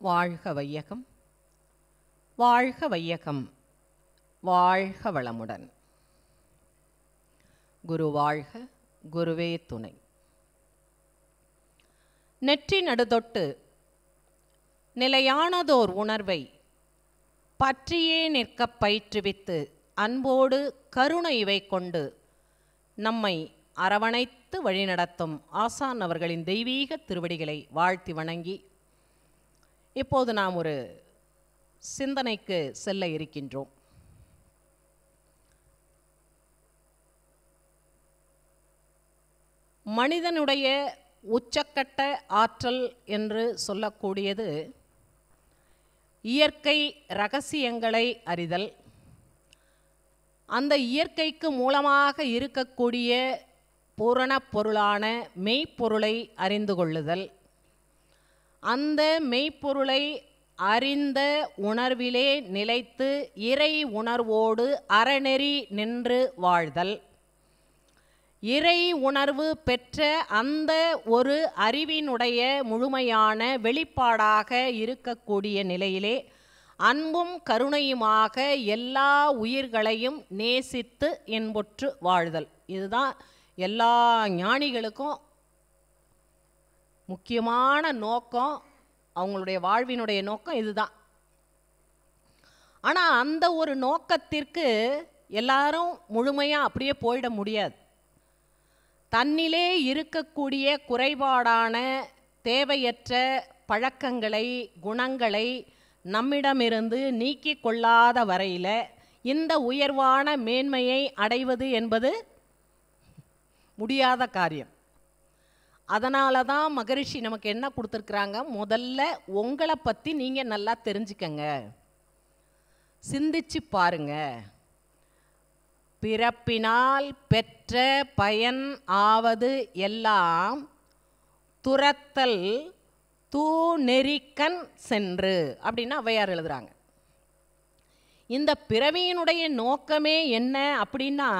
வாழ்க வையகம், வாழ்க வையகம், வாழ்க வளமுடன். குரு வாழ்க, குருவே துணை. நெற்றி நடுதொட்டு நிலையானதோர் உணர்வை பற்றியே நிற்கப் பயிற்றுவித்து அன்போடு கருணை இவை கொண்டு நம்மை அரவணைத்து வழிநடத்தும் ஆசான் அவர்களின் தெய்வீக திருவடிகளை வாழ்த்தி வணங்கி இப்போது நாம் ஒரு சிந்தனைக்கு செல்ல இருக்கின்றோம். மனிதனுடைய உச்சக்கட்ட ஆற்றல் என்று சொல்லக்கூடியது இயற்கை இரகசியங்களை அறிதல், அந்த இயற்கைக்கு மூலமாக இருக்கக்கூடிய பூரண பொருளான மெய்ப்பொருளை அறிந்து கொள்ளுதல், அந்த மெய்ப்பொருளை அறிந்த உணர்விலே நிலைத்து இறை உணர்வோடு அறநெறி நின்று வாழ்தல், இறை உணர்வு பெற்ற அந்த ஒரு அறிவினுடைய முழுமையான வெளிப்பாடாக இருக்கக்கூடிய நிலையிலே அன்பும் கருணையுமாக எல்லா உயிர்களையும் நேசித்து இன்புற்று வாழ்தல். இதுதான் எல்லா ஞானிகளுக்கும் முக்கியமான நோக்கம், அவங்களுடைய வாழ்வினுடைய நோக்கம் இதுதான். ஆனால் அந்த ஒரு நோக்கத்திற்கு எல்லாரும் முழுமையாக அப்படியே போயிட முடியாது. தன்னிலே இருக்கக்கூடிய குறைபாடான தேவையற்ற பழக்கங்களை குணங்களை நம்மிடமிருந்து நீக்கி கொள்ளாத வரையில் இந்த உயர்வான மேன்மையை அடைவது என்பது முடியாத காரியம். அதனால தான் மகரிஷி நமக்கு என்ன கொடுத்துருக்குறாங்க, முதல்ல உங்களை பற்றி நீங்கள் நல்லா தெரிஞ்சுக்கங்க, சிந்திச்சு பாருங்க. பிறப்பினால் பெற்ற பயன் ஆவது எல்லாம் துரத்தல் தூ நெறிக்கண் சென்று அப்படின்னு ஔவையார் எழுதுறாங்க. இந்த பிறவியினுடைய நோக்கமே என்ன அப்படின்னா,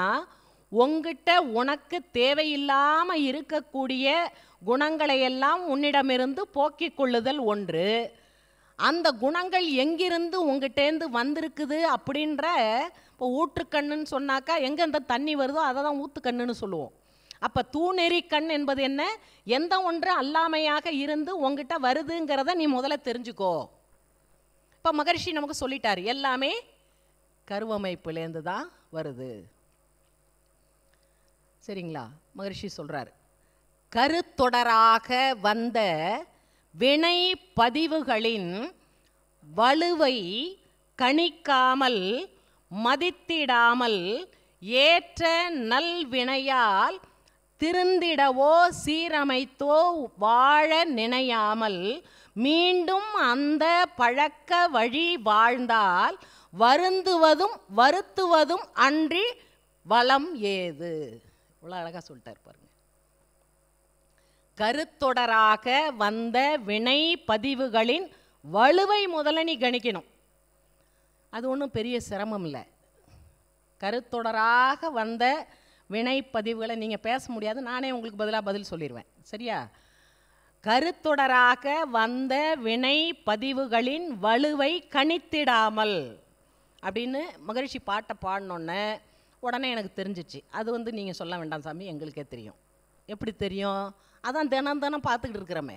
உங்ககிட்ட உனக்கு தேவையில்லாமல் இருக்கக்கூடிய குணங்களையெல்லாம் உன்னிடமிருந்து போக்கிக் கொள்ளுதல் ஒன்று. அந்த குணங்கள் எங்கிருந்து உங்ககிட்டேருந்து வந்திருக்குது அப்படின்ற, இப்போ ஊற்றுக்கண்ணுன்னு சொன்னாக்கா எங்கே அந்த தண்ணி வருதோ அதை தான் ஊற்றுக்கண்ணுன்னு சொல்லுவோம். அப்போ தூநெறி கண் என்பது என்ன, எந்த ஒன்று அல்லாமையாக இருந்து உங்ககிட்ட வருதுங்கிறத நீ முதல்ல தெரிஞ்சுக்கோ. இப்போ மகரிஷி நமக்கு சொல்லிட்டார், எல்லாமே கருவமைப்புலேருந்து தான் வருது. சரிங்களா? மகரிஷி சொல்கிறார், கருத்தொடராக வந்த வினை பதிவுகளின் வலுவை கணிக்காமல் மதித்திடாமல் ஏற்ற நல்வினையால் திருந்திடவோ சீரமைத்தோ வாழ நினையாமல் மீண்டும் அந்த பழக்க வழி வாழ்ந்தால் வருந்துவதும் வருத்துவதும் அன்றி வளம் ஏது. இவ்வளோ அழகாக சொல்லிட்டார் பாருங்க. கருத்தொடராக வந்த வினை பதிவுகளின் வலுவை முதல்ல நீ கணிக்கணும். அது ஒன்றும் பெரிய சிரமம் இல்லை. கருத்தொடராக வந்த வினைப்பதிவுகளை நீங்கள் பேச முடியாது, நானே உங்களுக்கு பதில் சொல்லிடுவேன். சரியா? கருத்தொடராக வந்த வினை பதிவுகளின் வலுவை கணித்திடாமல் அப்படின்னு மகரிஷி பாட்டை பாடினோன்னே உடனே எனக்கு தெரிஞ்சிச்சு. அது நீங்கள் சொல்ல வேண்டாம் சாமி, எங்களுக்கே தெரியும். எப்படி தெரியும்? அதான் தினம் தினம் பார்த்துக்கிட்டு இருக்கிறோமே,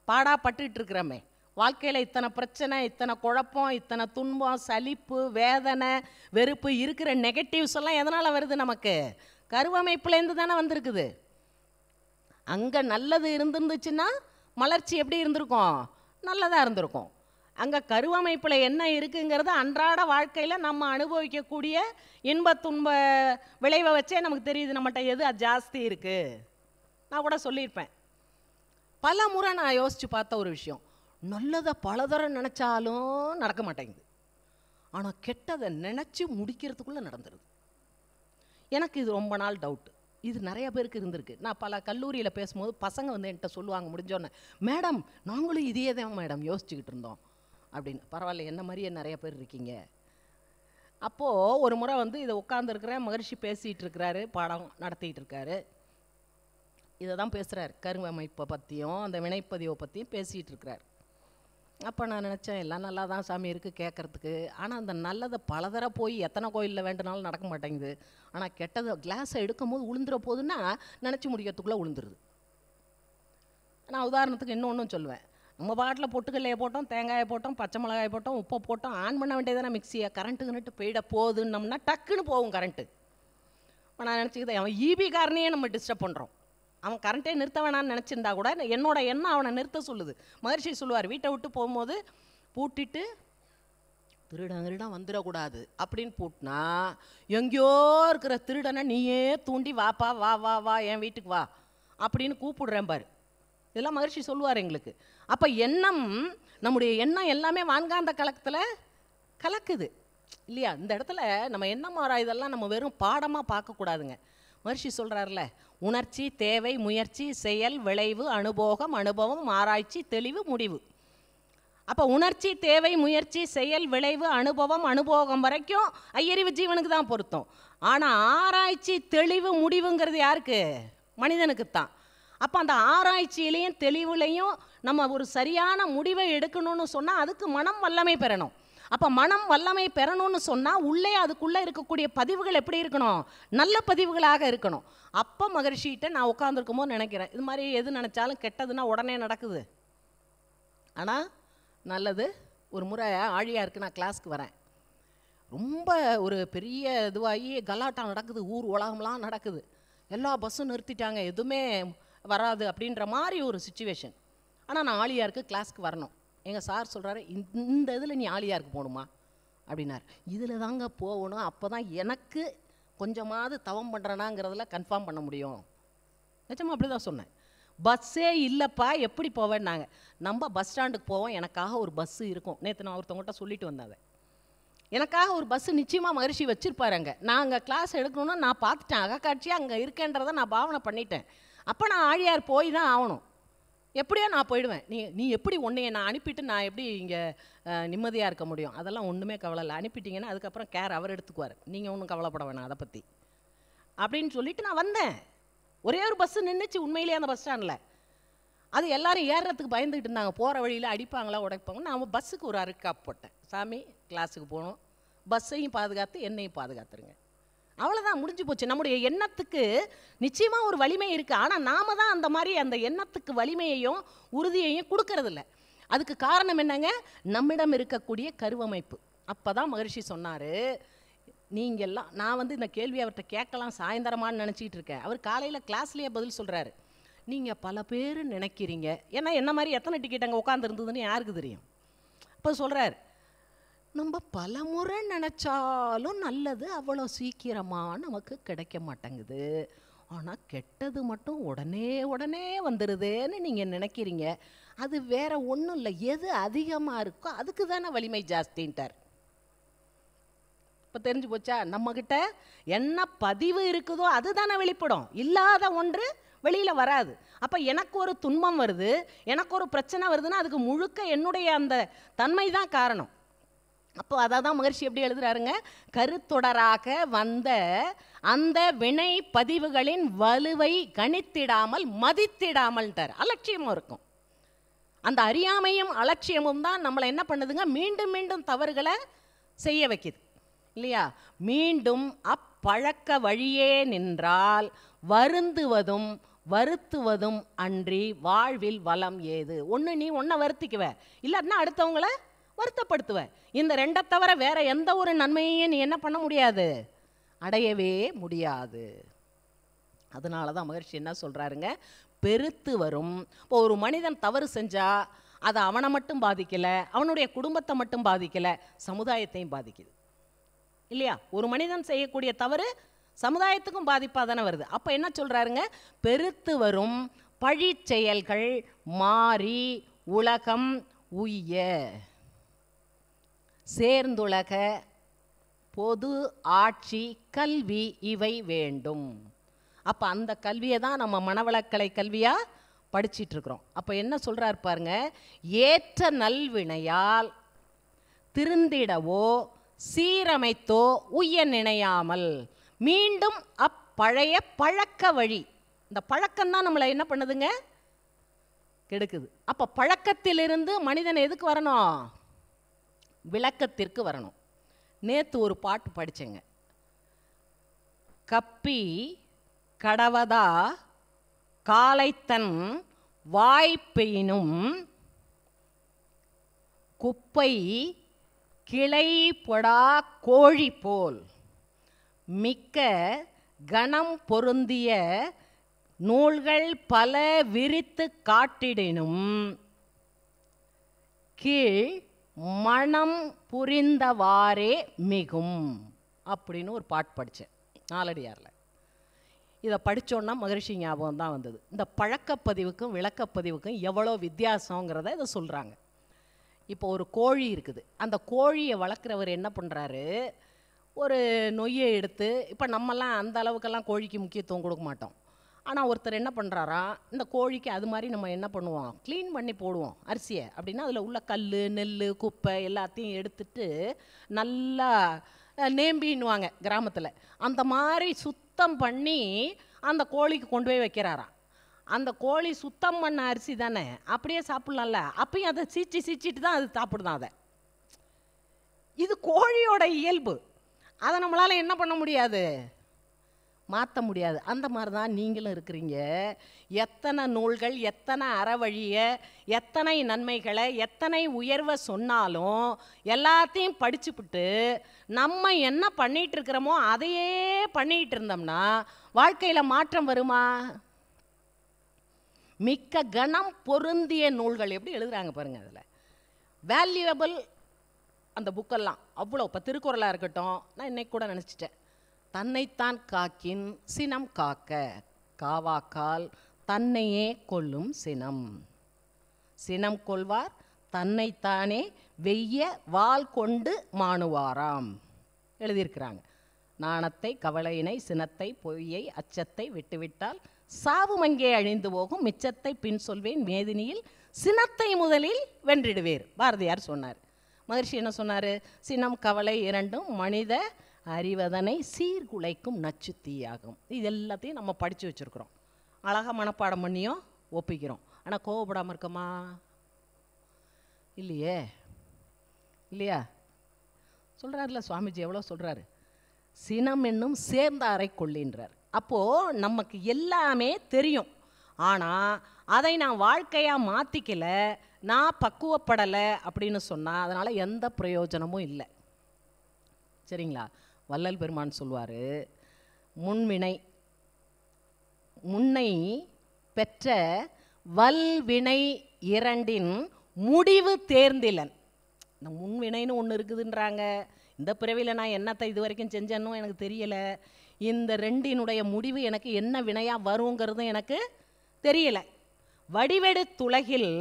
பாடாப்பட்டுக்கிட்டு இருக்கிறோமே. வாழ்க்கையில் இத்தனை பிரச்சனை, இத்தனை குழப்பம், இத்தனை துன்பம், சலிப்பு, வேதனை, வெறுப்பு இருக்கிற நெகட்டிவ்ஸ் எல்லாம் எதனால் வருது? நமக்கு கருவமைப்புலேருந்து தானே வந்திருக்குது. அங்கே நல்லது இருந்துருந்துச்சுன்னா மலர்ச்சி எப்படி இருந்திருக்கும்? நல்லதாக இருந்திருக்கும். அங்கே கருவமைப்பில் என்ன இருக்குங்கிறது அன்றாட வாழ்க்கையில் நம்ம அனுபவிக்கக்கூடிய இன்ப துன்ப விளைவை வச்சே நமக்கு தெரியுது நம்மகிட்ட எது ஜாஸ்தி இருக்குது. நான் கூட சொல்லியிருப்பேன், பல முறை நான் யோசித்து பார்த்த ஒரு விஷயம், நல்லதை பலதரம் நினச்சாலும் நடக்க மாட்டேங்குது, ஆனால் கெட்டதை நினச்சி முடிக்கிறதுக்குள்ளே நடந்துருது. எனக்கு இது ரொம்ப நாள் டவுட்டு. இது நிறைய பேருக்கு இருந்திருக்கு. நான் பல கல்லூரியில் பேசும்போது பசங்க என்கிட்ட சொல்லுவாங்க, முடிஞ்சோன்னே, மேடம் நாங்களும் இதையே தான் மேடம் யோசிச்சுக்கிட்டு இருந்தோம் அப்படின்னு. பரவாயில்ல, என்ன மாதிரியே நிறைய பேர் இருக்கீங்க. அப்போது ஒரு முறை இதை உட்காந்துருக்கிறேன், மகரிஷி பேசிகிட்டு இருக்கிறாரு, பாடம் நடத்திக்கிட்டு இருக்காரு. இதை தான் பேசுகிறார், கருவமைப்பை பற்றியும் அந்த வினைப்பதிவை பற்றியும் பேசிகிட்டு இருக்கிறார். அப்போ நான் நினச்சேன் எல்லாம் நல்லா தான் சாமி இருக்குது கேட்குறதுக்கு. ஆனால் அந்த நல்லதை பலதர போய் எத்தனை கோயிலில் வேண்டுனாலும் நடக்க மாட்டேங்குது. ஆனால் கெட்டதை கிளாஸை எடுக்கும் போது உளுந்துற போதுன்னா நினச்சி முடிக்கிறதுக்குள்ளே உளுந்துருது. நான் உதாரணத்துக்கு இன்னொன்றும் சொல்லுவேன். நம்ம பாட்டில் பொட்டுக்கல்லையை போட்டோம், தேங்காயை போட்டோம், பச்சை மிளகாயை போட்டோம், உப்பை போட்டோம், ஆன் பண்ண வேண்டியதானே மிக்சியை. கரண்ட்டுக்குன்னுட்டு போயிட போகுதுன்னோம்னா டக்குன்னு போகும் கரண்ட்டு. இப்போ நான் நினச்சிக்கிட்டேன் அவன் ஈபிக்காரனையே நம்ம டிஸ்டர்ப் பண்ணுறோம். அவன் கரண்ட்டே நிறுத்த வேணான்னு நினச்சிருந்தா கூட என்னோட எண்ணம் அவனை நிறுத்த சொல்லுது. மகர்ஷி சொல்லுவார், வீட்டை விட்டு போகும்போது பூட்டிட்டு திருடன் வந்துடக்கூடாது அப்படின்னு பூட்டினா எங்கேயோ இருக்கிற திருடனை நீயே தூண்டி வாப்பா வா வா வா என் வீட்டுக்கு வா அப்படின்னு கூப்பிடுறேன் பாரு. இதெல்லாம் மகர்ஷி சொல்லுவார் எங்களுக்கு. அப்போ எண்ணம், நம்முடைய எண்ணம் எல்லாமே வான்காந்த கலக்கத்தில் கலக்குது இல்லையா? இந்த இடத்துல நம்ம எண்ணம் மாறா இதெல்லாம் நம்ம வெறும் பாடமாக பார்க்கக்கூடாதுங்க. மகர்ஷி சொல்கிறார்ல, உணர்ச்சி, தேவை, முயற்சி, செயல், விளைவு, அனுபோகம், அனுபவம், ஆராய்ச்சி, தெளிவு, முடிவு. அப்போ உணர்ச்சி, தேவை, முயற்சி, செயல், விளைவு, அனுபவம், அனுபோகம் வரைக்கும் ஐயறிவு ஜீவனுக்கு தான் பொருத்தம். ஆனால் ஆராய்ச்சி, தெளிவு, முடிவுங்கிறது யாருக்கு? மனிதனுக்குத்தான். அப்போ அந்த ஆராய்ச்சியிலையும் தெளிவுலையும் நம்ம ஒரு சரியான முடிவை எடுக்கணும்னு சொன்னால் அதுக்கு மனம் வல்லமை பெறணும். அப்போ மனம் வல்லமை பெறணும்னு சொன்னால் உள்ளே அதுக்குள்ளே இருக்கக்கூடிய பதிவுகள் எப்படி இருக்கணும்? நல்ல பதிவுகளாக இருக்கணும். அப்போ மகரிஷிகிட்ட நான் உட்காந்துருக்கும் போது நினைக்கிறேன், இது மாதிரி எது நினச்சாலும் கெட்டதுன்னா உடனே நடக்குது, ஆனால் நல்லது. ஒரு முறை ஆழியாருக்கு நான் கிளாஸ்க்கு வரேன். ரொம்ப ஒரு பெரிய இதுவாகி கலாட்டா நடக்குது, ஊர் உலகம்லாம் நடக்குது, எல்லா பஸ்ஸும் நிறுத்திட்டாங்க, எதுவுமே வராது அப்படின்ற மாதிரி ஒரு சுச்சுவேஷன். ஆனால் நான் ஆழியாருக்கு கிளாஸ்க்கு வரணும். எங்கள் சார் சொல்கிறாரு, இந்த இதில் நீ ஆழியாருக்கு போகணுமா அப்படின்னார். இதில் தாங்க போகணும், அப்போ தான் எனக்கு கொஞ்சமாவது தவம் பண்ணுறேனாங்கிறதுல கன்ஃபார்ம் பண்ண முடியும். நிச்சயமாக அப்படி தான் சொன்னேன். பஸ்ஸே இல்லைப்பா எப்படி போவேன்னாங்க. நம்ம பஸ் ஸ்டாண்டுக்கு போவோம், எனக்காக ஒரு பஸ்ஸு இருக்கும். நேற்று நான் ஒருத்தவங்கள்ட்ட சொல்லிட்டு வந்தேன், எனக்காக ஒரு பஸ்ஸு நிச்சயமாக மகரிஷி வச்சுருப்பாரு. அங்கே நான் அங்கே கிளாஸ் எடுக்கணுன்னா நான் பார்த்துட்டேன், அகக்காட்சியாக அங்கே இருக்கேன்றதை நான் பாவனை பண்ணிட்டேன். அப்போ நான் ஆழியார் போய் தான் ஆகணும். எப்படியோ நான் போயிடுவேன். நீ எப்படி உன்னையை நான் அனுப்பிட்டு நான் எப்படி இங்கே நிம்மதியாக இருக்க முடியும்? அதெல்லாம் ஒன்றுமே கவலை இல்லை. அனுப்பிட்டீங்கன்னா அதுக்கப்புறம் கேர் அவர் எடுத்துக்குவார், நீங்கள் ஒன்றும் கவலைப்பட வேணாம் அதை பற்றி அப்படின்னு சொல்லிட்டு நான் வந்தேன். ஒரே ஒரு பஸ்ஸு நின்றுச்சு உண்மையிலேயே அந்த பஸ் ஸ்டாண்டில். அது எல்லோரும் ஏறுறதுக்கு பயந்துக்கிட்டு இருந்தாங்க, போகிற வழியில் அடிப்பாங்களா உடைப்பாங்க. நான் பஸ்ஸுக்கு ஒரு அருக்காப்பு போட்டேன், சாமி கிளாஸுக்கு போகணும், பஸ்ஸையும் பாதுகாத்து என்னையும் பாதுகாத்துருங்க. அவ்வளோதான், முடிஞ்சு போச்சு. நம்முடைய எண்ணத்துக்கு நிச்சயமாக ஒரு வலிமை இருக்குது. ஆனால் நாம தான் அந்த மாதிரி அந்த எண்ணத்துக்கு வலிமையையும் உறுதியையும் கொடுக்கறதில்ல. அதுக்கு காரணம் என்னங்க? நம்மிடம் இருக்கக்கூடிய கருவமைப்பு. அப்போ தான் மகரிஷி சொன்னார், நீங்கள்லாம் நான் இந்த கேள்வி அவர்கிட்ட கேட்கலாம் சாயந்தரமானு நினச்சிக்கிட்டு இருக்கேன். அவர் காலையில் கிளாஸ்லேயே பதில் சொல்கிறாரு. நீங்கள் பல பேர் நினைக்கிறீங்க, ஏன்னா என்ன மாதிரி எத்தனை டிக்கெட் அங்கே உட்காந்துருந்ததுன்னு யாருக்கு தெரியும்? அப்போ சொல்கிறார், நம்ம பல முறை நினச்சாலும் நல்லது அவ்வளோ சீக்கிரமாக நமக்கு கிடைக்க மாட்டேங்குது, ஆனால் கெட்டது மட்டும் உடனே உடனே வந்துடுதுன்னு நீங்கள் நினைக்கிறீங்க. அது வேற ஒன்றும் இல்லை, எது அதிகமாக இருக்கோ அதுக்கு தானே வலிமை ஜாஸ்தின்ட்டார். இப்போ தெரிஞ்சு போச்சா? நம்மக்கிட்ட என்ன பதிவு இருக்குதோ அதுதானே வெளிப்படும், இல்லாத ஒன்று வெளியில் வராது. அப்போ எனக்கு ஒரு துன்பம் வருது, எனக்கு ஒரு பிரச்சனை வருதுன்னா அதுக்கு முழுக்க என்னுடைய அந்த தன்மை தான் காரணம். அப்போ அதை தான் மகரிஷி எப்படி எழுதுறாருங்க? கருத்தொடராக வந்த அந்த வினை பதிவுகளின் வலுவை கணித்திடாமல் மதித்திடாமல்ட்டார். அலட்சியமும் இருக்கும். அந்த அறியாமையும் அலட்சியமும் தான் நம்மளை என்ன பண்ணுதுங்க? மீண்டும் மீண்டும் தவறுகளை செய்ய வைக்குது இல்லையா? மீண்டும் அப்பழக்க வழியே நின்றால் வருந்துவதும் வருத்துவதும் அன்றி வாழ்வில் வளம் ஏது? ஒன்று நீ ஒன்றை வருத்திக்குவ, இல்லாட்டினா அடுத்தவங்களை வருத்தப்படுத்துவ. இந்த ரெண்டை தவிர வேற எந்த ஒரு நன்மையையும் நீ என்ன பண்ண முடியாது, அடையவே முடியாது. அதனால தான் மகரிஷி என்ன சொல்றாருங்க? பெருத்து வரும். இப்போ ஒரு மனிதன் தவறு செஞ்சா அது அவனை மட்டும் பாதிக்கல, அவனுடைய குடும்பத்தை மட்டும் பாதிக்கல, சமுதாயத்தையும் பாதிக்குது இல்லையா? ஒரு மனிதன் செய்யக்கூடிய தவறு சமுதாயத்துக்கும் பாதிப்பாக தானே வருது. அப்போ என்ன சொல்றாருங்க? பெருத்து வரும் பழி செயல்கள் மாறி உலகம் உய்ய சேர்ந்துலக பொது ஆட்சி கல்வி இவை வேண்டும். அப்போ அந்த கல்வியை தான் நம்ம மனவளக்கலை கல்வியாக படிச்சிட்டு இருக்கிறோம். அப்போ என்ன சொல்றாரு பாருங்க? ஏற்ற நல்வினையால் திருந்திடவோ சீரமைத்தோ உய்ய நினையாமல் மீண்டும் அப்பழைய பழக்க வழி. இந்த பழக்கம்தான் நம்மளை என்ன பண்ணுதுங்க? கெடுக்குது. அப்போ பழக்கத்திலிருந்து மனிதன் எதுக்கு வரணும்? விளக்கத்திற்கு வரணும். நேற்று ஒரு பாட்டு படித்தேங்க. கப்பி கடவதா காலைத்தன் வாய்ப்பெயினும் குப்பை கிளை பொடா கோழி போல் மிக்க கணம் பொருந்திய நூல்கள் பல விரித்து காட்டிடினும் கீழ் மனம் புரிந்தவாறே மிகும் அப்படின்னு ஒரு பாட்டு படித்தேன் நாலடியாரில். இதை படித்தோன்னா மகரிஷி ஞாபகம் தான் வந்தது. இந்த பழக்கப்பதிவுக்கும் விளக்கப்பதிவுக்கும் எவ்வளோ வித்தியாசங்கிறத இதை சொல்கிறாங்க. இப்போ ஒரு கோழி இருக்குது. அந்த கோழியை வளர்க்குறவர் என்ன பண்ணுறாரு, ஒரு நொய்யை எடுத்து, இப்போ நம்மலாம் அந்த அளவுக்கெல்லாம் கோழிக்கு முக்கியத்துவம் கொடுக்க மாட்டோம். ஆனால் ஒருத்தர் என்ன பண்ணுறாராம், இந்த கோழிக்கு அது மாதிரி நம்ம என்ன பண்ணுவோம், க்ளீன் பண்ணி போடுவோம் அரிசியை. அப்படின்னா அதில் உள்ள கல் நெல் குப்பை எல்லாத்தையும் எடுத்துட்டு நல்லா நேம்பின்னுவாங்க கிராமத்தில், அந்த மாதிரி சுத்தம் பண்ணி அந்த கோழிக்கு கொண்டு போய் வைக்கிறாராம். அந்த கோழி சுத்தம் பண்ண அரிசி தானே, அப்படியே சாப்பிட்லாம்ல. அப்பயும் அதை சீச்சிட்டு தான் அது சாப்பிடுதான். அதை இது கோழியோட இயல்பு. அதை நம்மளால் என்ன பண்ண முடியாது, மாற்ற முடியாது. அந்த மாதிரி தான் நீங்களும் இருக்கிறீங்க. எத்தனை நூல்கள், எத்தனை அறவழியை, எத்தனை நன்மைகளை, எத்தனை உயர்வை சொன்னாலும் எல்லாத்தையும் படிச்சுவிட்டு நம்ம என்ன பண்ணிகிட்டு இருக்கிறோமோ அதையே பண்ணிகிட்டு இருந்தோம்னா வாழ்க்கையில் மாற்றம் வருமா? மிக்க கணம் பொருந்திய நூல்கள் எப்படி எழுதுகிறாங்க பாருங்கள். அதில் வேல்யூவபிள் அந்த புக்கெல்லாம் அவ்வளோ. இப்போ திருக்குறளாக இருக்கட்டும், நான் இன்னைக்கு கூட நினச்சிட்டேன், தன்னைத்தான் காக்கின் சினம் காக்க காவாக்கால் தன்னையே கொல்லும் சினம். சினம் கொள்வார் தன்னைத்தானே வெய்ய வாள் கொண்டு மாணுவாராம் எழுதியிருக்கிறாங்க. நாணத்தை கவலையினை சினத்தை பொய்யை அச்சத்தை விட்டுவிட்டால் சாவும் அங்கே அழிந்து போகும், மிச்சத்தை பின் சொல்வேன் மேதினியில் சினத்தை முதலில் வென்றிடுவேர் பாரதியார் சொன்னார். மகரிஷி என்ன சொன்னார், சினம் கவலை இரண்டும் மனித அறிவதனை சீர்குலைக்கும் நச்சு தீயாகும். இது எல்லாத்தையும் நம்ம படித்து வச்சுருக்குறோம், அழகாக மனப்பாடம் பண்ணியும் ஒப்பிக்கிறோம். ஆனால் கோவப்படாமல் இருக்கோமா? இல்லையே. இல்லையா? சொல்கிறாருல சுவாமிஜி, எவ்வளோ சொல்கிறாரு, சினம் என்னும் சேர்ந்தாரை கொள்ளின்றார். அப்போது நமக்கு எல்லாமே தெரியும், ஆனால் அதை நான் வாழ்க்கையாக மாற்றிக்கல, நான் பக்குவப்படலை அப்படின்னு சொன்னால் அதனால் எந்த பிரயோஜனமும் இல்லை. சரிங்களா? வள்ளல் பெருமான் சொல்வார், முன்வினை முன்னை பெற்ற வல்வினை இரண்டின் முடிவு தேர்ந்திலன். இந்த முன்வினைன்னு ஒன்று இருக்குதுன்றாங்க. இந்த பிறவியில் நான் என்னத்தை இது வரைக்கும் செஞ்சேன்னு எனக்கு தெரியலை. இந்த ரெண்டினுடைய முடிவு எனக்கு என்ன வினையாக வருங்கிறதும் எனக்கு தெரியலை. வடிவெடுத்துலகில்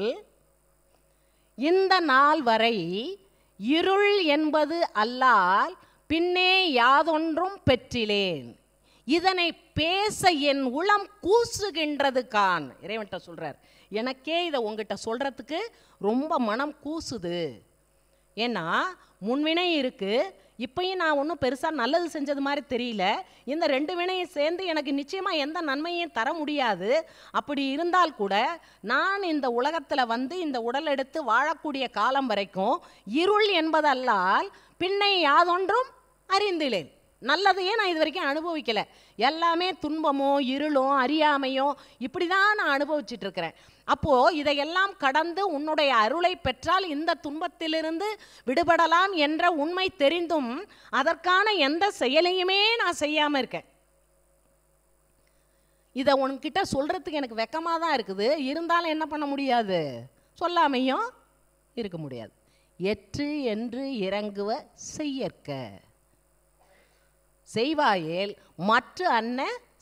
இந்த நாள் வரை இருள் என்பது அல்லால் பின்னே யாதொன்றும் பெற்றிலேன், இதனை பேச என் உளம் கூசுகின்றது கான். இறைவன்கிட்ட சொல்கிறார், எனக்கே இதை உங்ககிட்ட சொல்கிறதுக்கு ரொம்ப மனம் கூசுது. ஏன்னா முன்வினை இருக்குது, இப்பயும் நான் ஒன்றும் பெருசாக நல்லது செஞ்சது மாதிரி தெரியல. இந்த ரெண்டு வினையும் சேர்ந்து எனக்கு நிச்சயமாக எந்த நன்மையும் தர முடியாது. அப்படி இருந்தால் கூட நான் இந்த உலகத்தில் வந்து இந்த உடல் எடுத்து வாழக்கூடிய காலம் வரைக்கும் இருள் என்பதல்லால் பின்னை யாதொன்றும் அறிந்திலேன். நல்லதையே நான் இது வரைக்கும் அனுபவிக்கலை. எல்லாமே துன்பமோ இருளோ அறியாமையோ இப்படி தான் நான் அனுபவிச்சுட்டு இருக்கிறேன். அப்போது இதையெல்லாம் கடந்து உன்னுடைய அருளை பெற்றால் இந்த துன்பத்திலிருந்து விடுபடலாம் என்ற உண்மை தெரிந்தும் அதற்கான எந்த செயலையுமே நான் செய்யாமல் இருக்கேன். இதை உன்கிட்ட சொல்கிறதுக்கு எனக்கு வெக்கமாக தான் இருக்குது. இருந்தாலும் என்ன பண்ண முடியாது, சொல்லாமையும் இருக்க முடியாது. எற்று என்று இறங்குவ செய்யற்க செய்வாயேல் மற்ற அன்ன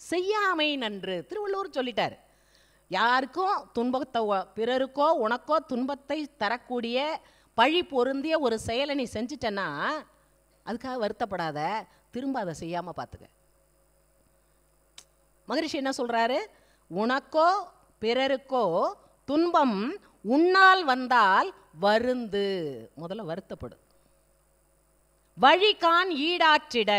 செய்யாமை நன்று. திருவள்ளுவர் சொல்லிட்டார். யாருக்கும் துன்பத்தை, பிறருக்கோ உனக்கோ துன்பத்தை தரக்கூடிய பழி பொருந்திய ஒரு செயலை நீ செஞ்சிட்டன்னா அதுக்காக வருத்தப்படாத, திரும்ப அதை செய்யாமல் பார்த்துக்க. மகரிஷி என்ன சொல்கிறாரு, உனக்கோ பிறருக்கோ துன்பம் உன்னால் வந்தால் வருந்து, முதல்ல வருத்தப்படு. வழிகான் ஈடாற்றிட,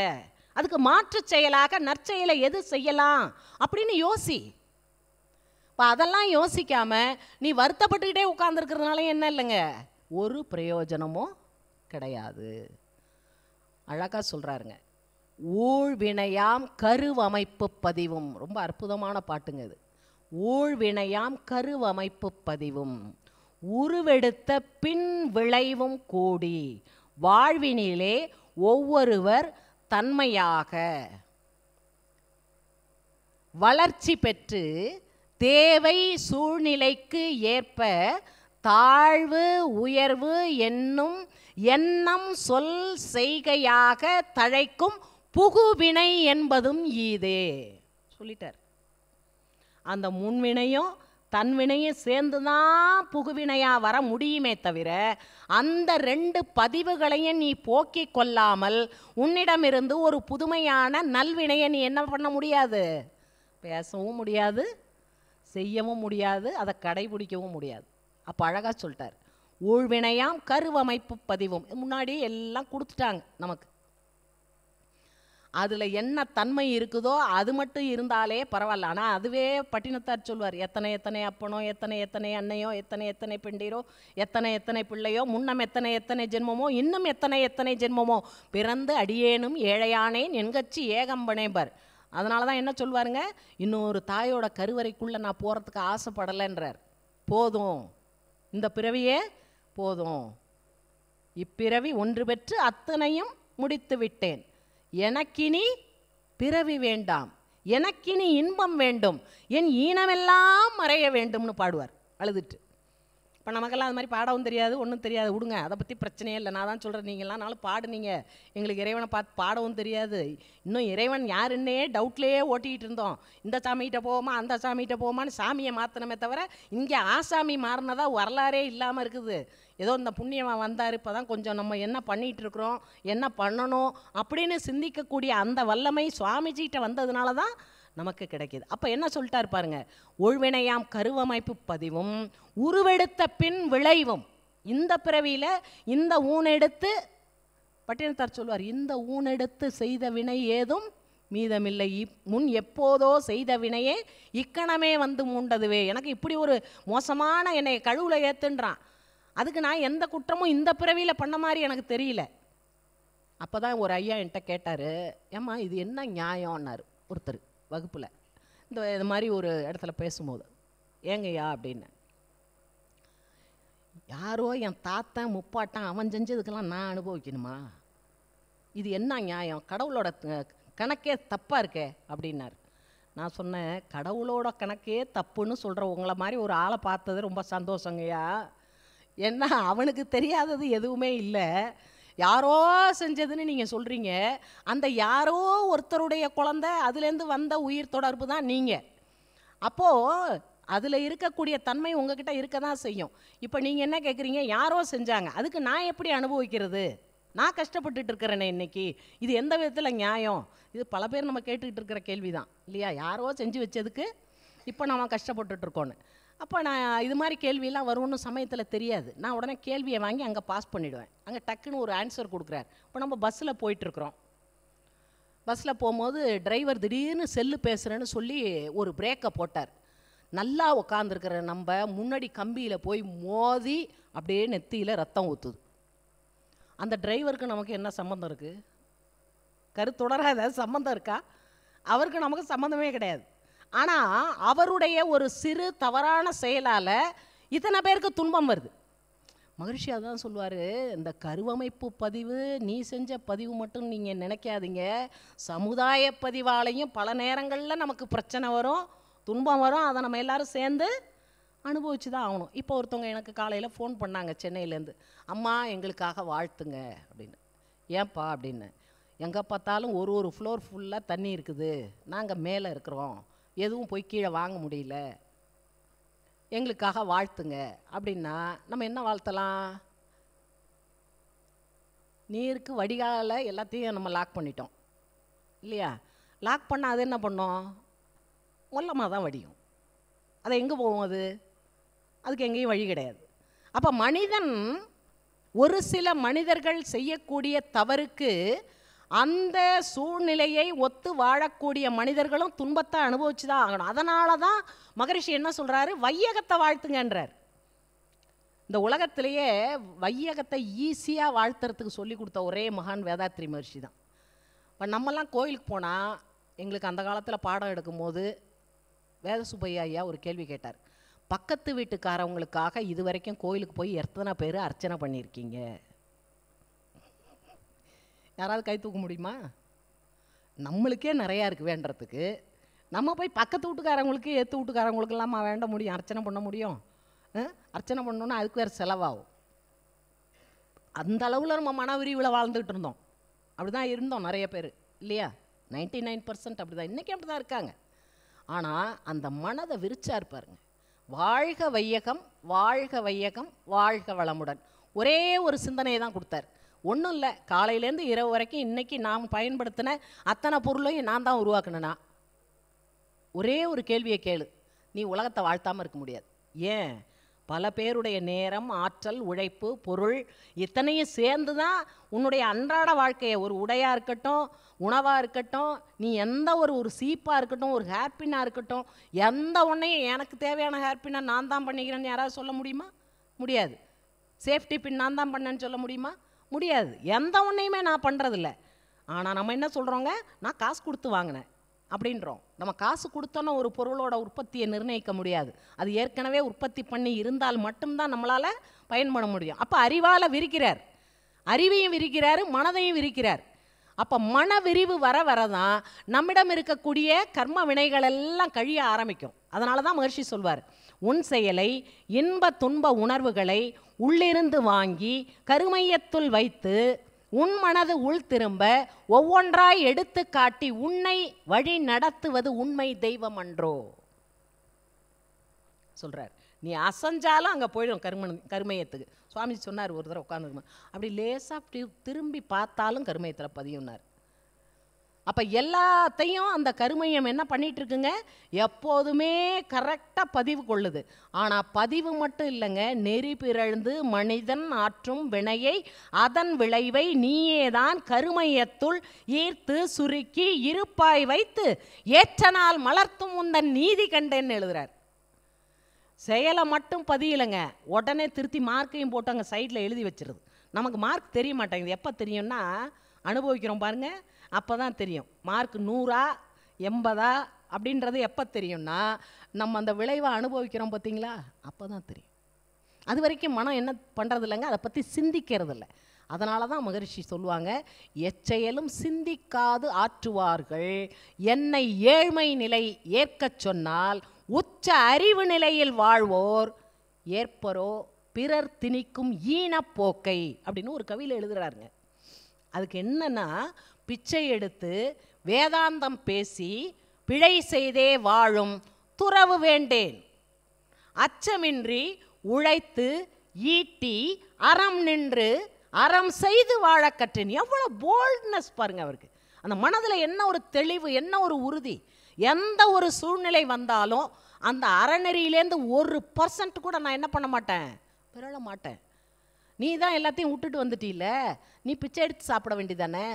அதுக்கு மாற்று செயலாக நற்செயலை எது செய்யலாம் அப்படின்னு யோசி. இப்போ அதெல்லாம் யோசிக்காமல் நீ வருத்தப்பட்டுக்கிட்டே உட்காந்துருக்கிறதுனால என்ன இல்லைங்க, ஒரு பிரயோஜனமும் கிடையாது. அழகாக சொல்கிறாருங்க, ஊழ்வினையாம் கருவமைப்பு பதிவும். ரொம்ப அற்புதமான பாட்டுங்க இது. ஊழ்வினையாம் கருவமைப்பு பதிவும் உருவெடுத்த பின் விளைவும் கூடி வாழ்வினிலே ஒவ்வொருவர் தன்மையாக வளர்ச்சி பெற்று தேவை சூழ்நிலைக்கு ஏற்ப தாழ்வு உயர்வு என்னும் எண்ணம் சொல் செய்கையாக தழைக்கும் புகுவினை என்பதும் ஈதே சொல்லிட்டார். அந்த முன்வினையும் தன்வினையும் சேர்ந்து தான் புகுவினையாக வர முடியுமே தவிர அந்த ரெண்டு பதிவுகளையும் நீ போக்கிக் கொள்ளாமல் உன்னிடமிருந்து ஒரு புதுமையான நல்வினையை நீ என்ன பண்ண முடியாது, பேசவும் முடியாது, செய்யவும் முடியாது, அதை கடைபிடிக்கவும் முடியாது. அப்போ அழகாக சொல்லிட்டார், ஊழ்வினையாம் கருவமைப்பு பதிவும். முன்னாடி எல்லாம் கொடுத்துட்டாங்க நமக்கு. அதில் என்ன தன்மை இருக்குதோ அது மட்டும் இருந்தாலே பரவாயில்ல. ஆனால் அதுவே பட்டினத்தார் சொல்வார், எத்தனை எத்தனை அப்பனோ, எத்தனை எத்தனை அன்னையோ, எத்தனை எத்தனை பெண்டீரோ, எத்தனை எத்தனை பிள்ளையோ, முன்னம் எத்தனை எத்தனை ஜென்மமோ, இன்னும் எத்தனை எத்தனை ஜென்மமோ பிறந்து அடியேனும் ஏழையானேன் என்கட்சி ஏகம்பனேபர். அதனால தான் என்ன சொல்வாருங்க, இன்னொரு தாயோட கருவறைக்குள்ளே நான் போகிறதுக்கு ஆசைப்படலைன்றார். போதும், இந்த பிறவியே போதும், இப்பிறவி ஒன்று பெற்று அத்தனையும் முடித்து விட்டேன், எனக்கினி பிறவி வேண்டாம், எனக்கினி இன்பம் வேண்டும், என் ஈனமெல்லாம் மறைய வேண்டும்னு பாடுவார் அழுதுட்டு. இப்போ நமக்கெல்லாம் அது மாதிரி பாடவும் தெரியாது, ஒன்றும் தெரியாது, விடுங்க, அதை பற்றி பிரச்சனையே இல்லை. நான் தான் சொல்கிறேன், நீங்கள்லாம் நாளும் பாடுனீங்க, எங்களுக்கு இறைவனை பார்த்து பாடவும் தெரியாது, இன்னும் இறைவன் யாருன்னே டவுட்லேயே ஓட்டிகிட்டு இருந்தோம். இந்த சாமிகிட்ட போவோமா, அந்த சாமிகிட்ட போவோமான்னு சாமியை மாற்றினமே தவிர இங்கே ஆசாமி மாறினதா வரலாறே இல்லாமல் இருக்குது. ஏதோ இந்த புண்ணியமாக வந்தார், இப்போ தான் கொஞ்சம் நம்ம என்ன பண்ணிகிட்டு இருக்கிறோம், என்ன பண்ணணும் அப்படின்னு சிந்திக்கக்கூடிய அந்த வல்லமை சுவாமிஜிகிட்ட வந்ததுனால தான் நமக்கு கிடைக்கிது. அப்போ என்ன சொல்லிட்டார் பாருங்க, ஒழ்வினையாம் கருவமைப்பு பதிவும் உருவெடுத்த பின் விளைவும். இந்த பிறவியில் இந்த ஊனெடுத்து, பட்டினத்தார் சொல்வார், இந்த ஊனெடுத்து செய்த வினை ஏதும் மீதமில்லை, முன் எப்போதோ செய்த வினையே இக்கணமே வந்து மூண்டதுவே. எனக்கு இப்படி ஒரு மோசமான என்னை கழுவுல ஏத்துன்றான், அதுக்கு நான் எந்த குற்றமும் இந்த பிறவியில் பண்ண மாதிரி எனக்கு தெரியல. அப்போ தான் ஒரு ஐயா என்கிட்ட கேட்டார், ஏம்மா இது என்ன நியாயம்னாரு ஒருத்தர் வகுப்பில், இது மாதிரி ஒரு இடத்துல பேசும்போது. ஏங்கய்யா அப்படின்னு, யாரோ என் தாத்தன் முப்பாட்டன் அவன் செஞ்சதுக்கெல்லாம் நான் அனுபவிக்கணுமா, இது என்ன நியாயம், கடவுளோட கணக்கே தப்பாக இருக்கே அப்படின்னார். நான் சொன்னேன், கடவுளோட கணக்கே தப்புன்னு சொல்கிற உங்களை மாதிரி ஒரு ஆளை பார்த்தது ரொம்ப சந்தோஷங்கய்யா. ஏன்னா அவனுக்கு தெரியாதது எதுவுமே இல்லை, யாரோ செஞ்சதுன்னு நீங்கள் சொல்கிறீங்க, அந்த யாரோ ஒருத்தருடைய குழந்தை, அதுலேருந்து வந்த உயிர் தொடர்பு தான் நீங்கள். அப்போது அதில் இருக்கக்கூடிய தன்மை உங்ககிட்ட இருக்க தான் செய்யும். இப்போ நீங்கள் என்ன கேட்குறீங்க, யாரோ செஞ்சாங்க, அதுக்கு நான் எப்படி அனுபவிக்கிறது, நான் கஷ்டப்பட்டுட்டு இருக்கிறேனே இன்னைக்கு, இது எந்த விதத்தில் நியாயம்? இது பல பேர் நம்ம கேட்டுக்கிட்டு இருக்கிற கேள்வி தான் இல்லையா, யாரோ செஞ்சு வச்சதுக்கு இப்போ நம்ம கஷ்டப்பட்டுட்ருக்கோன்னு. அப்போ நான் இது மாதிரி கேள்வியெல்லாம் வரும்னு சமயத்தில் தெரியாது, நான் உடனே கேள்வியை வாங்கி அங்கே பாஸ் பண்ணிவிடுவேன். அங்கே டக்குன்னு ஒரு ஆன்சர் கொடுக்குறாரு. இப்போ நம்ம பஸ்ஸில் போயிட்டுருக்குறோம், பஸ்ஸில் போகும்போது டிரைவர் திடீர்னு செல்லு பேசுகிறேன்னு சொல்லி ஒரு பிரேக்கை போட்டார். நல்லா உட்காந்துருக்கிற நம்ம முன்னாடி கம்பியில் போய் மோதி அப்படியே நெத்தியில் ரத்தம் ஊற்றுது. அந்த டிரைவருக்கு நமக்கு என்ன சம்மந்தம் இருக்குது? கருத்தொடராக ஏதாவது சம்மந்தம் இருக்கா? அவருக்கு நமக்கு சம்மந்தமே கிடையாது. ஆனால் அவருடைய ஒரு சிறு தவறான செயலால் இத்தனை பேருக்கு துன்பம் வருது. மகரிஷி அதான் சொல்லுவார், இந்த கருவமைப்பு பதிவு நீ செஞ்ச பதிவு மட்டும் நீங்கள் நினைக்காதீங்க, சமுதாய பதிவாலையும் பல நேரங்களில் நமக்கு பிரச்சனை வரும், துன்பம் வரும், அதை நம்ம எல்லாரும் சேர்ந்து அனுபவிச்சு தான் ஆகணும். இப்போ ஒருத்தவங்க எனக்கு காலையில் ஃபோன் பண்ணாங்க சென்னையிலேருந்து, அம்மா எங்களுக்காக வாழ்த்துங்க அப்படின்னு. ஏன்பா அப்படின்னு, எங்கே பார்த்தாலும் ஒரு ஃப்ளோர் ஃபுல்லாக தண்ணி இருக்குது, நாங்கள் மேலே இருக்கிறோம், எதுவும் போய் கீழே வாங்க முடியல, எங்களுக்காக வாழ்த்துங்க அப்படின்னா நம்ம என்ன வாழ்த்தலாம்? நீருக்கு வடிகால எல்லாத்தையும் நம்ம லாக் பண்ணிட்டோம் இல்லையா? லாக் பண்ணால் அது என்ன பண்ணோம்? மொல்லமாக தான் வடியும். அதை எங்கே போகும்? அதுக்கு எங்கேயும் வழி கிடையாது. அப்போ மனிதன் ஒரு சில மனிதர்கள் செய்யக்கூடிய தவறுக்கு அந்த சூழ்நிலையை ஒத்து வாழக்கூடிய மனிதர்களும் துன்பத்தை அனுபவிச்சு தான் ஆகணும். அதனால தான் மகரிஷி என்ன சொல்கிறாரு, வையகத்தை வாழ்த்துங்கன்றார். இந்த உலகத்திலேயே வையகத்தை ஈஸியாக வாழ்த்துறதுக்கு சொல்லி கொடுத்த ஒரே மகான் வேதாத்ரி மகரிஷி தான். இப்போ நம்மெல்லாம் கோயிலுக்கு போனால் எங்களுக்கு அந்த காலத்தில் பாடம் எடுக்கும்போது வேதசுப்பையா ஐயா ஒரு கேள்வி கேட்டார். பக்கத்து வீட்டுக்காரவங்களுக்காக இது வரைக்கும் கோயிலுக்கு போய் எத்தனை பேர் அர்ச்சனை பண்ணியிருக்கீங்க? யாராவது கை தூக்க முடியுமா? நம்மளுக்கே நிறையா இருக்குது வேண்டுறதுக்கு. நம்ம போய் பக்கத்து வீட்டுக்காரவங்களுக்கு எத்து வீட்டுக்காரவங்களுக்கெல்லாமா வேண்ட முடியும், அர்ச்சனை பண்ண முடியும்? அர்ச்சனை பண்ணோன்னா அதுக்கு வேறு செலவாகும். அந்த அளவில் நம்ம மன விரிவில் வாழ்ந்துக்கிட்டு இருந்தோம். அப்படி தான் இருந்தோம் நிறைய பேர் இல்லையா? 99% அப்படி தான், இன்றைக்கி அப்படி தான் இருக்காங்க. ஆனால் அந்த மனதை விரிச்சா இருப்பாருங்க. வாழ்க வையகம், வாழ்க வையகம், வாழ்க வளமுடன். ஒரே ஒரு சிந்தனையை தான் கொடுத்தார். ஒன்றும் இல்லை, காலையிலேருந்து இரவு வரைக்கும் இன்றைக்கி நாம் பயன்படுத்தின அத்தனை பொருளையும் நான் தான் உருவாக்கினேனா. ஒரே ஒரு கேள்வியை கேளு, நீ உலகத்தை வாழ்த்தாமல் இருக்க முடியாது. ஏன்? பல பேருடைய நேரம், ஆற்றல், உழைப்பு, பொருள் இத்தனையும் சேர்ந்து தான் உன்னுடைய அன்றாட வாழ்க்கையை, ஒரு உடையாக இருக்கட்டும், உணவாக இருக்கட்டும், நீ எந்த ஒரு சீப்பாக இருக்கட்டும், ஒரு ஹேர்பின்னாக இருக்கட்டும், எந்த ஒன்றையும் எனக்கு தேவையான ஹேர்பின்னை நான் தான் பண்ணிக்கிறேன்னு யாராவது சொல்ல முடியுமா? முடியாது. சேஃப்டி பின் நான் தான் பண்ணேன்னு சொல்ல முடியுமா? முடியாது. எந்த ஒன்றையுமே நான் பண்ணுறதில்ல. ஆனால் நம்ம என்ன சொல்கிறோங்க, நான் காசு கொடுத்து வாங்கினேன் அப்படின்றோம். நம்ம காசு கொடுத்தோன்னா ஒரு பொருளோட உற்பத்தியை நிர்ணயிக்க முடியாது. அது ஏற்கனவே உற்பத்தி பண்ணி இருந்தால் மட்டும்தான் நம்மளால் பயன்பட முடியும். அப்போ அறிவால் விரிக்கிறார், அறிவையும் விரிக்கிறார், மனதையும் விரிக்கிறார். அப்போ மன விரிவு வர வரதான் நம்மிடம் இருக்கக்கூடிய கர்ம வினைகள் எல்லாம் கழிய ஆரம்பிக்கும். அதனால தான் மகர்ஷி சொல்வார், உன் செயலை, இன்ப துன்ப உணர்வுகளை உள்ளிருந்து வாங்கி கருமையத்துள் வைத்து உன் மனது உள் திரும்ப ஒவ்வொன்றாய் எடுத்து காட்டி உன்னை வழி நடத்துவது உண்மை தெய்வம் அன்றோ சொல்றார். நீ அசைஞ்சாலும் அங்கே போயிடும் கருமையத்துக்கு. சுவாமி சொன்னார் ஒரு தடவை உட்காந்துருமா, அப்படி லேசாக அப்படி திரும்பி பார்த்தாலும் கருமையத்தில் பதியும்னார். அப்போ எல்லாத்தையும் அந்த கருமையம் என்ன பண்ணிட்டு இருக்குங்க, எப்போதுமே கரெக்டாக பதிவு கொள்ளுது. ஆனால் பதிவு மட்டும் இல்லைங்க, நெறி பிறழ்ந்து மனிதன் ஆற்றும் வினையை அதன் விளைவை நீயேதான் கருமையத்துள் ஈர்த்து சுருக்கி இருப்பாய் வைத்து ஏற்றனால் மலர்த்தும் உந்தன் நீதி கண்டேன்னு எழுதுறார். செயலை மட்டும் பதியலைங்க, உடனே திருத்தி மார்க்கையும் போட்டு அங்கே சைடில் எழுதி வச்சிருது. நமக்கு மார்க் தெரிய மாட்டேங்குது. எப்போ தெரியும்னா அனுபவிக்கிறோம் பாருங்க, அப்போ தான் தெரியும். மார்க் 100 80 அப்படின்றது எப்போ தெரியும்னா நம்ம அந்த விளைவை அனுபவிக்கிறோம் பார்த்தீங்களா, அப்போ தான் தெரியும். அது வரைக்கும் மனம் என்ன பண்ணுறது இல்லைங்க, அதை பற்றி சிந்திக்கிறது இல்லை. அதனால தான் மகரிஷி சொல்லுவாங்க, எச்செயலும் சிந்திக்காது ஆற்றுவார்கள் என்னை ஏழ்மை நிலை ஏற்கச் சொன்னால் உச்ச அறிவு நிலையில் வாழ்வோர் ஏற்பரோ பிறர் திணிக்கும் ஈனப்போக்கை அப்படின்னு ஒரு கவியில் எழுதுகிறாருங்க. அதுக்கு என்னன்னா, பிச்சை எடுத்து வேதாந்தம் பேசி பிழை செய்தே வாழும் துறவு வேண்டேன், அச்சமின்றி உழைத்து ஈட்டி அறம் நின்று அறம் செய்து வாழ கற்றேன். எவ்வளோ போல்ட்னஸ் பாருங்க அவருக்கு. அந்த மனதில் என்ன ஒரு தெளிவு, என்ன ஒரு உறுதி. எந்த ஒரு சூழ்நிலை வந்தாலும் அந்த அறநெறியிலேருந்து 1% கூட நான் என்ன பண்ண மாட்டேன், பிறழ மாட்டேன். நீ தான் எல்லாத்தையும் விட்டுட்டு வந்துட்டீல்ல, நீ பிச்சை எடுத்து சாப்பிட வேண்டியதானே.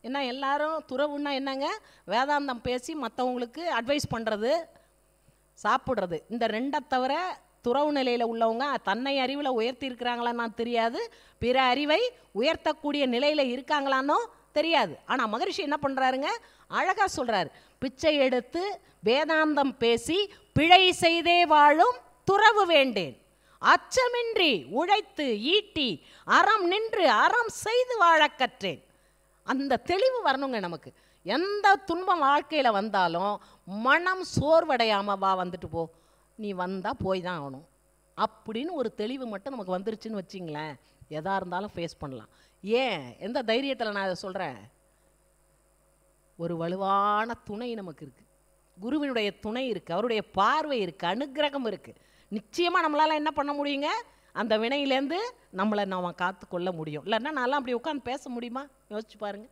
ஏன்னா எல்லாரும் துறவுன்னா என்னங்க, வேதாந்தம் பேசி மற்றவங்களுக்கு அட்வைஸ் பண்ணுறது, சாப்பிட்றது. இந்த 2 தவிர துறவு நிலையில் உள்ளவங்க தன்னை அறிவில் உயர்த்தி இருக்கிறாங்களான்னு தெரியாது, பிற அறிவை உயர்த்தக்கூடிய நிலையில் இருக்காங்களான்னு தெரியாது. ஆனால் மகரிஷி என்ன பண்ணுறாருங்க, அழகாக சொல்கிறார், பிச்சை எடுத்து வேதாந்தம் பேசி பிழை செய்தே வாழும் துறவு வேண்டேன், அச்சமின்றி உழைத்து ஈட்டி அறம் நின்று அறம் செய்து வாழ கற்றேன். அந்த தெளிவு வரணுங்க நமக்கு. எந்த துன்பம் வாழ்க்கையில் வந்தாலும் மனம் சோர்வடையாமல், வா வந்துட்டு போ, நீ வந்தால் போய் தான் ஆகணும் அப்படின்னு ஒரு தெளிவு மட்டும் நமக்கு வந்துருச்சுன்னு வச்சிங்களேன், எதாக இருந்தாலும் ஃபேஸ் பண்ணலாம். ஏன், எந்த தைரியத்தில் நான் அதை சொல்கிறேன், ஒரு வலுவான துணை நமக்கு இருக்குது. குருவினுடைய துணை இருக்குது, அவருடைய பார்வை இருக்குது, அனுக்கிரகம் இருக்குது. நிச்சயமாக நம்மளால் என்ன பண்ண முடியுங்க, அந்த வினையிலேருந்து நம்மளை நாம் காத்து கொள்ள முடியும். இல்லைன்னா நான்லாம் அப்படி உட்காந்து பேச முடியுமா, யோசிச்சு பாருங்க.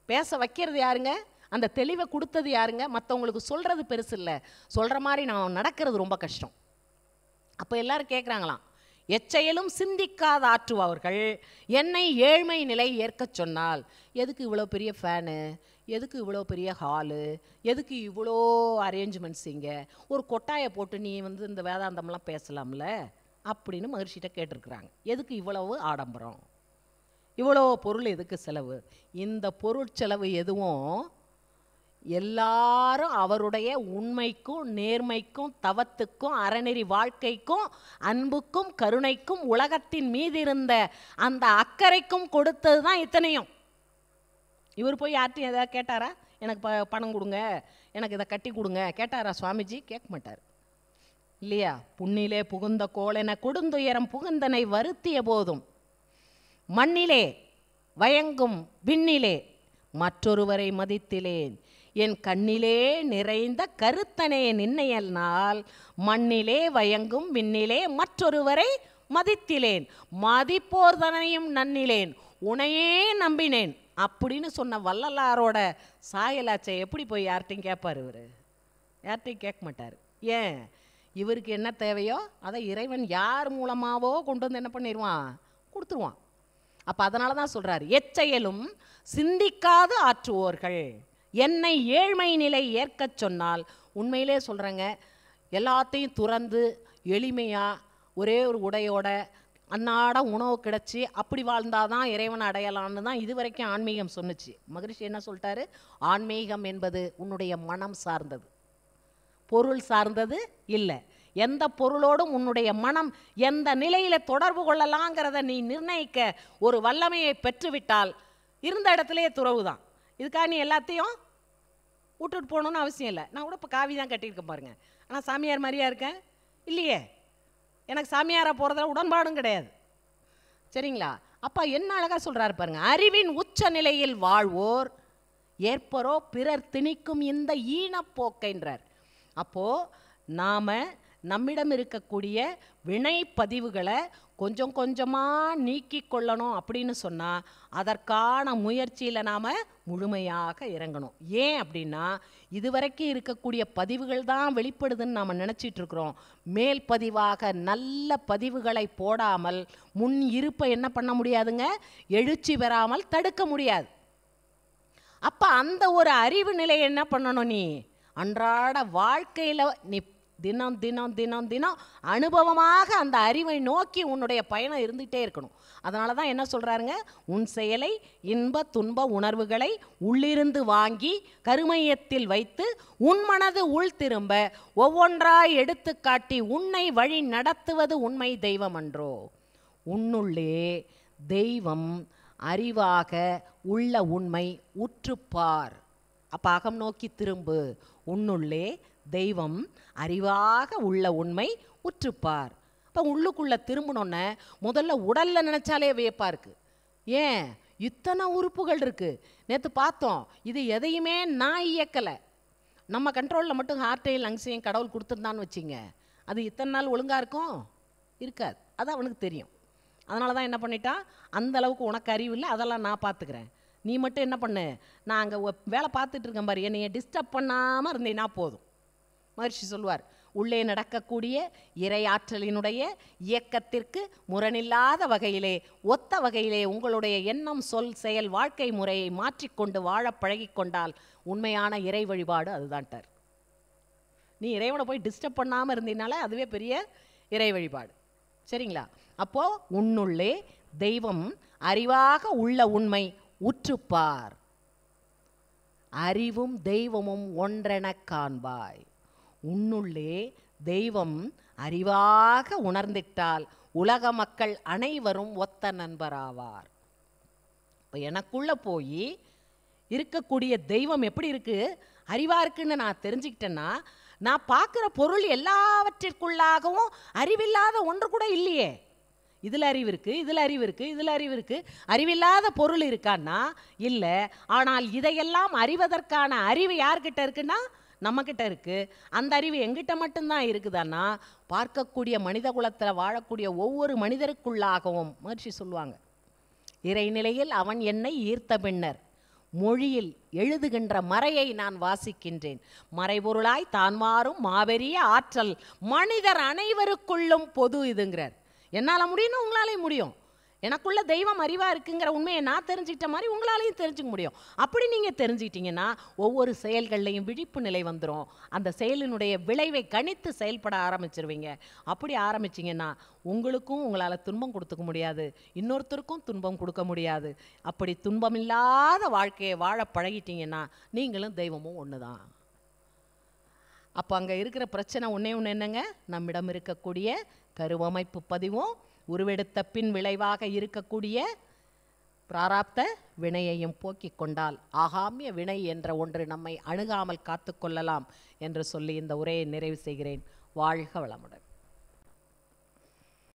பேச வைக்கிறது யாருங்க, அந்த தெளிவை கொடுத்தது யாருங்க. மற்றவங்களுக்கு சொல்கிறது பெருசு இல்லை, சொல்கிற மாதிரி நான் நடக்கிறது ரொம்ப கஷ்டம். அப்போ எல்லாரும் கேட்குறாங்களாம், எச்செயலும் சிந்திக்காத ஆற்றுபவர்கள் என்னை ஏழ்மை நிலை ஏற்கச் சொன்னால், எதுக்கு இவ்வளோ பெரிய ஃபேனு, எதுக்கு இவ்வளோ பெரிய ஹாலு, எதுக்கு இவ்வளோ அரேஞ்ச்மெண்ட்ஸ், இங்கே ஒரு கொட்டாயை போட்டு நீ வந்து இந்த வேதாந்தம்லாம் பேசலாம்ல அப்படின்னு மகரிஷிகிட்ட கேட்டிருக்கிறாங்க. எதுக்கு இவ்வளவு ஆடம்பரம், இவ்வளோ பொருள் எதுக்கு செலவு? இந்த பொருட்செலவு எதுவும் எல்லாரும் அவருடைய உண்மைக்கும் நேர்மைக்கும் தவத்துக்கும் அறநெறி வாழ்க்கைக்கும் அன்புக்கும் கருணைக்கும் உலகத்தின் மீது இருந்த அந்த அக்கறைக்கும் கொடுத்தது தான் இத்தனையும். இவர் போய் யார்ட்டையும் எதாவது கேட்டாரா? எனக்கு பணம் கொடுங்க, எனக்கு இதை கட்டி கொடுங்க கேட்டாரா சுவாமிஜி? கேட்க மாட்டார் இல்லையா? புண்ணிலே புகுந்த கோளென கொடுந்துயரம் புகுந்தனை வருத்திய போதும் மண்ணிலே வயங்கும் விண்ணிலே மற்றொருவரை மதித்திலேன், என் கண்ணிலே நிறைந்த கருத்தனே நின்னையல்னால் மண்ணிலே வயங்கும் விண்ணிலே மற்றொருவரை மதித்திலேன், மதிப்போர்தனையும் நன்னிலேன், உனையே நம்பினேன் அப்படின்னு சொன்ன வள்ளலாரோட சாயலாச்சை எப்படி போய் யார்ட்டையும் கேட்பார்? இவர் யார்ட்டையும் கேட்க மாட்டார். ஏன்? இவருக்கு என்ன தேவையோ அதை இறைவன் யார் மூலமாவோ கொண்டு வந்து என்ன பண்ணிடுவான்? கொடுத்துருவான். அப்போ அதனால தான் சொல்கிறார், எச்செயலும் சிந்திக்காது ஆற்றுவோர்கள் என்னை ஏழ்மை நிலை ஏற்கச் சொன்னால். உண்மையிலே சொல்கிறேங்க, எல்லாத்தையும் துறந்து எளிமையாக ஒரே ஒரு உடையோட அன்னாட உணவு கிடச்சி அப்படி வாழ்ந்தாதான் இறைவனை அடையலான்னு தான் இது வரைக்கும் ஆன்மீகம் சொன்னுச்சு. மகரிஷி என்ன சொல்லிட்டாரு? ஆன்மீகம் என்பது உன்னுடைய மனம் சார்ந்தது, பொருள் சார்ந்தது இல்லை. எந்த பொருளோடும் உன்னுடைய மனம் எந்த நிலையில் தொடர்பு கொள்ளலாங்கிறத நீ நிர்ணயிக்க ஒரு வல்லமையை பெற்றுவிட்டால் இருந்த இடத்துலையே துறவு தான். இதுக்காக நீ எல்லாத்தையும் விட்டுட்டு போகணுன்னு அவசியம் இல்லை. நான் கூட இப்போ காவி தான் கட்டியிருக்கேன் பாருங்கள், ஆனால் சாமியார் மாதிரியா இருக்கேன் இல்லையே. எனக்கு சாமியாராக போகிறதுல உடன்பாடும் கிடையாது. சரிங்களா? அப்போ என்ன அழகாக சொல்கிறாரு பாருங்க, அறிவின் உச்ச நிலையில் வாழ்வோர் ஏற்பரோ பிறர் திணிக்கும் இந்த ஈனப்போக்கைன்றார். அப்போது நாம் நம்மிடம் இருக்கக்கூடிய வினை பதிவுகளை கொஞ்சம் கொஞ்சமாக நீக்கி கொள்ளணும் அப்படின்னு சொன்னால் அதற்கான முயற்சியில் நாம் முழுமையாக இறங்கணும். ஏன் அப்படின்னா, இதுவரைக்கும் இருக்கக்கூடிய பதிவுகள் தான் வெளிப்படுதுன்னு நாம் நினச்சிட்ருக்குறோம். மேல் பதிவாக நல்ல பதிவுகளை போடாமல் முன் இருப்பை என்ன பண்ண முடியாதுங்க? எழுச்சி பெறாமல் தடுக்க முடியாது. அப்போ அந்த ஒரு அறிவு நிலையை என்ன பண்ணணும்? நீ அன்றாட வாழ்க்கையில் நீ தினம் தினம் தினம் தினம் அனுபவமாக அந்த அறிவை நோக்கி உன்னுடைய பயணம் இருந்துகிட்டே இருக்கணும். அதனால தான் என்ன சொல்கிறாருங்க, உன் செயலை இன்ப துன்ப உணர்வுகளை உள்ளிருந்து வாங்கி கருமையத்தில் வைத்து உன் மனது உள் திரும்ப ஒவ்வொன்றாய் எடுத்து காட்டி உன்னை வழி நடத்துவது உண்மை தெய்வம் அன்றோ. உன்னுள்ளே தெய்வம் அறிவாக உள்ள உண்மை உற்றுப்பார். அப்போ அகம் நோக்கி திரும்பு. உன்னுள்ளே தெய்வம் அறிவாக உள்ள உண்மை உற்றுப்பார். இப்போ உள்ளுக்குள்ளே திரும்பினோன்னே முதல்ல உடலில் நினச்சாலே வியப்பாக இருக்குது. ஏன்? இத்தனை உறுப்புகள் இருக்குது. நேற்று பார்த்தோம், இது எதையுமே நான் இயக்கலை. நம்ம கண்ட்ரோலில் மட்டும் ஹார்ட்டையும் லங்ஸையும் கடவுள் கொடுத்துருந்தான்னு வச்சிங்க, அது இத்தனை நாள் ஒழுங்காக இருக்கும்? இருக்காது. அது அவனுக்கு தெரியும். அதனால தான் என்ன பண்ணிட்டான், அந்த அளவுக்கு உனக்கு அறிவு இல்லை, அதெல்லாம் நான் பார்த்துக்கிறேன், நீ மட்டும் என்ன பண்ணு, நான் அங்கே வேலை பார்த்துட்டு இருக்கேன் பாரு, என்னைய டிஸ்டர்ப் பண்ணாமல் இருந்தீங்கன்னா போதும். மகரிஷி சொல்லுவார், உள்ளே நடக்கக்கூடிய இறையாற்றலினுடைய இயக்கத்திற்கு முரணில்லாத வகையிலே ஒத்த வகையிலே உங்களுடைய எண்ணம் சொல் செயல் வாழ்க்கை முறையை மாற்றிக்கொண்டு வாழ பழகி கொண்டால் உண்மையான இறை வழிபாடு அதுதான்ட்டார். நீ இறைவனை போய் டிஸ்டர்ப் பண்ணாமல் இருந்தீனால அதுவே பெரிய இறை வழிபாடு. சரிங்களா? அப்போது உன்னுள்ளே தெய்வம் அறிவாக உள்ள உண்மை உற்றுப்பார். அறிவும் தெய்வமும் ஒன்றென காண்பாய். உன்னுள்ளே தெய்வம் அறிவாக உணர்ந்திட்டால் உலக மக்கள் அனைவரும் ஒத்த நண்பராவார். இப்போ எனக்குள்ளே போய் இருக்கக்கூடிய தெய்வம் எப்படி இருக்குது, அறிவாக இருக்குன்னு நான் தெரிஞ்சுக்கிட்டேன்னா நான் பார்க்குற பொருள் எல்லாவற்றிற்குள்ளாகவும் அறிவில்லாத ஒன்று கூட இல்லையே. இதில் அறிவு இருக்குது, இதில் அறிவு இருக்குது, இதில் அறிவு இருக்குது, அறிவில்லாத பொருள் இருக்கான்னா இல்லை. ஆனால் இதையெல்லாம் அறிவதற்கான அறிவு யார்கிட்ட இருக்குன்னா நம்மக்கிட்ட இருக்குது. அந்த அறிவு எங்கிட்ட மட்டும்தான் இருக்குதான்னா பார்க்கக்கூடிய மனித குலத்தில் வாழக்கூடிய ஒவ்வொரு மனிதருக்குள்ளாகவும் மகரிஷி சொல்லுவாங்க, இறைநிலையில் அவன் என்னை ஈர்த்த பின்னர் மொழியில் எழுதுகின்ற மறையை நான் வாசிக்கின்றேன். மறைபொருளாய் தான் மாறும் மாபெரிய ஆற்றல் மனிதர் அனைவருக்குள்ளும் பொது இதுங்கிறார். என்னால் முடியும்னு உங்களாலேயும் முடியும். எனக்குள்ள தெய்வம் அறிவாக இருக்குங்கிற உண்மையை நான் தெரிஞ்சுக்கிட்ட மாதிரி உங்களாலையும் தெரிஞ்சுக்க முடியும். அப்படி நீங்கள் தெரிஞ்சுக்கிட்டீங்கன்னா ஒவ்வொரு செயல்கள்லையும் விழிப்பு நிலை வந்துடும். அந்த செயலினுடைய விளைவை கணித்து செயல்பட ஆரம்பிச்சிருவீங்க. அப்படி ஆரம்பிச்சிங்கன்னா உங்களுக்கும் உங்களால் துன்பம் கொடுத்துக்க முடியாது, இன்னொருத்தருக்கும் துன்பம் கொடுக்க முடியாது. அப்படி துன்பமில்லாத வாழ்க்கையை வாழ பழகிட்டீங்கன்னா நீங்களும் தெய்வமும் ஒன்று தான். அப்போ அங்கே இருக்கிற பிரச்சனை ஒன்று என்னங்க, நம்மிடம் இருக்கக்கூடிய கருவமைப்பு பதிவும் உருவெடுத்த பின் விளைவாக இருக்கக்கூடிய பிராராப்த வினையையும் போக்கிக் கொண்டால் ஆகாமிய வினை என்ற ஒன்று நம்மை அணுகாமல் காத்து கொள்ளலாம் என்று சொல்லி இந்த உரையை நிறைவு செய்கிறேன். வாழ்க வளமுடன்.